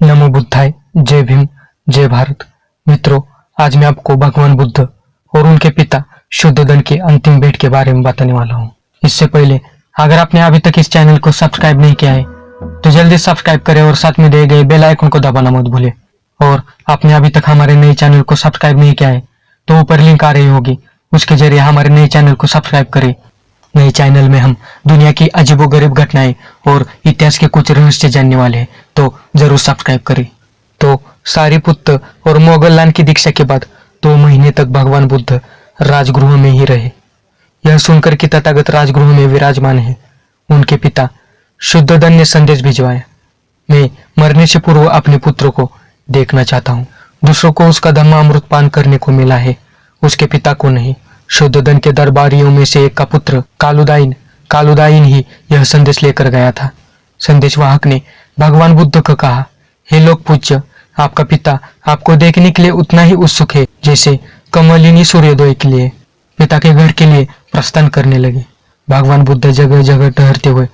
नमो बुद्धाय, जय भीम, जय भारत। मित्रों, आज मैं आपको भगवान बुद्ध और उनके पिता शुद्धोधन की अंतिम भेंट के बारे में बताने वाला हूँ। इससे पहले अगर आपने अभी तक इस चैनल को सब्सक्राइब नहीं किया है तो जल्दी सब्सक्राइब करें और साथ में दिए गए बेल आइकन को दबाना मत भूलें। और आपने अभी तक हमारे नए चैनल को सब्सक्राइब नहीं किया है तो ऊपर लिंक आ रही होगी, उसके जरिए हमारे नए चैनल को सब्सक्राइब करें। नए चैनल में हम दुनिया की अजीबोगरीब घटनाएं और इतिहास के कुछ रहस्य जानने वाले हैं, तो जरूर सब्सक्राइब करें। तो सारीपुत्र और मोगललान की दीक्षा के बाद 2 महीने तक भगवान बुद्ध राजगृह में ही रहे। यह सुनकर कि तथागत राजगृह में विराजमान है, उनके पिता शुद्धोधन ने संदेश भिजवाया, मैं मरने से पूर्व अपने पुत्र को देखना चाहता हूँ। दूसरों को उसका धम्मामृत पान करने को मिला है, उसके पिता को नहीं। शुद्धोधन के दरबारियों में से एक का पुत्र कालुदाइन ही यह संदेश लेकर गया था। संदेशवाहक ने भगवान बुद्ध को कहा, हे लोक पूज्य, आपका पिता आपको देखने के लिए उतना ही उत्सुक है जैसे कमलिनी सूर्योदय के लिए। पिता के घर के लिए प्रस्थान करने लगे। भगवान बुद्ध जगह जगह टहलते हुए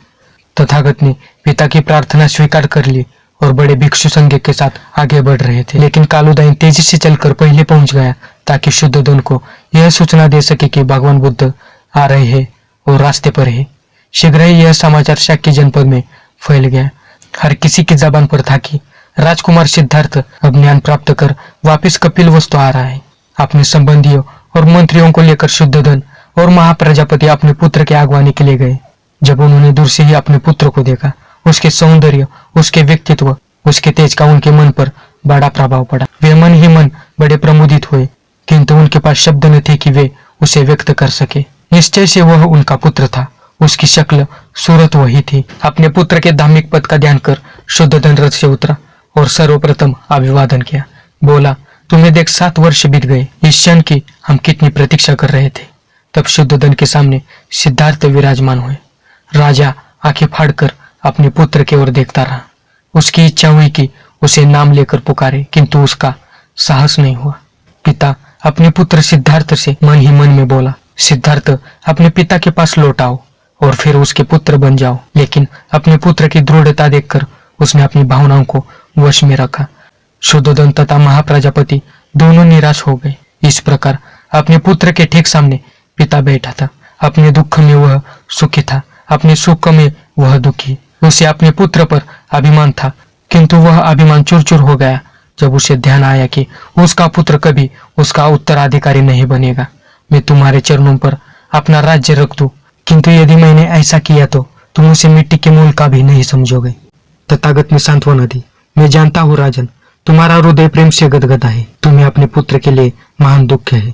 तथागत ने पिता की प्रार्थना स्वीकार कर ली और बड़े भिक्षु संघ के साथ आगे बढ़ रहे थे। लेकिन कालुदाइन तेजी से चलकर पहले पहुंच गया ताकि शुद्धोधन को यह सूचना दे सके कि भगवान बुद्ध आ रहे हैं और रास्ते पर है। शीघ्र ही यह समाचार शाक्य जनपद में फैल गया। हर किसी की जबान पर था कि राजकुमार सिद्धार्थ अब ज्ञान प्राप्त कर वापिस कपिलवस्तु आ रहा है। अपने संबंधियों और मंत्रियों को लेकर शुद्धोधन और महाप्रजापति अपने पुत्र के आगवानी के लिए गए। जब उन्होंने दूर से ही अपने पुत्र को देखा, उसके सौंदर्य, उसके व्यक्तित्व, उसके तेज का उनके मन पर बड़ा प्रभाव पड़ा। वे मन ही मन बड़े प्रमुदित हुए, किंतु उनके पास शब्द न थे कि वे उसे व्यक्त कर सके। निश्चय से वह उनका पुत्र था, उसकी शक्ल सूरत वही थी। अपने पुत्र के धार्मिक पद का ध्यान कर शुद्धोधन रथ से उतरा और सर्वप्रथम अभिवादन किया। बोला, तुम्हें देख 7 वर्ष बीत गए, इस क्षण की हम कितनी प्रतीक्षा कर रहे थे। तब शुद्धोधन के सामने सिद्धार्थ विराजमान हुए। राजा आंखें फाड़कर अपने पुत्र की ओर देखता रहा। उसकी इच्छा हुई कि उसे नाम लेकर पुकारे, किंतु उसका साहस नहीं हुआ। पिता अपने पुत्र सिद्धार्थ से मन ही मन में बोला, सिद्धार्थ, अपने पिता के पास लौट आओ और फिर उसके पुत्र बन जाओ। लेकिन अपने पुत्र की दृढ़ता देखकर उसने अपनी भावनाओं को वश में रखा। शुद्धोधन तथा महाप्रजापति दोनों निराश हो गए। इस प्रकार अपने पुत्र के ठीक सामने पिता बैठा था। अपने दुख में वह सुखी था, अपने सुख में वह दुखी। उसे अपने पुत्र पर अभिमान था, किंतु वह अभिमान चूर-चूर हो गया जब उसे ध्यान आया कि उसका पुत्र कभी उसका उत्तराधिकारी नहीं बनेगा। मैं तुम्हारे चरणों पर अपना राज्य रख दूं, किंतु यदि मैंने ऐसा किया तो तुम उसे मिट्टी के मूल का भी नहीं समझोगे। तथागत ने सांत्वना दी, मैं जानता हूँ राजन, तुम्हारा हृदय प्रेम से गदगदा है। तुम्हें अपने पुत्र के लिए महान दुख है,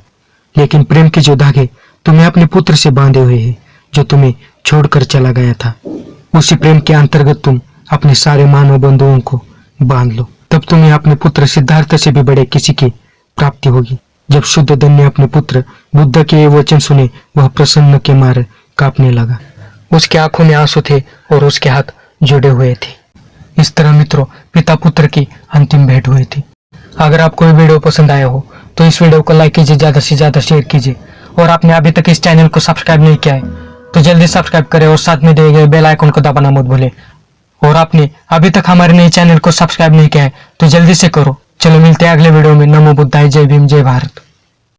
लेकिन प्रेम के जो धागे तुम्हें अपने पुत्र से बांधे हुए हैं, जो तुम्हें छोड़कर चला गया था, उसी प्रेम के अंतर्गत तुम अपने सारे मानव बंधुओं को बांध लो। तब तुम्हें अपने पुत्र सिद्धार्थ से भी बड़े किसी की प्राप्ति होगी। जब शुद्धोधन ने अपने पुत्र बुद्ध के ये वचन सुने, वह प्रसन्न के मारे कांपने लगा। उसके आंखों में आंसू थे और उसके हाथ जुड़े हुए थे। इस तरह मित्रों, पिता पुत्र की अंतिम भेंट हुई थी। अगर आपको ये वीडियो पसंद आया हो तो इस वीडियो को लाइक कीजिए, ज्यादा से ज्यादा शेयर कीजिए। और आपने अभी तक इस चैनल को सब्सक्राइब नहीं किया है तो जल्दी सब्सक्राइब करें और साथ में दिए गए बेल आइकन को दबाना मत भूलें। और आपने अभी तक हमारे नए चैनल को सब्सक्राइब नहीं किया है तो जल्दी से करो। चलो मिलते हैं अगले वीडियो में। नमो बुद्धाय, जय भीम, जय भारत।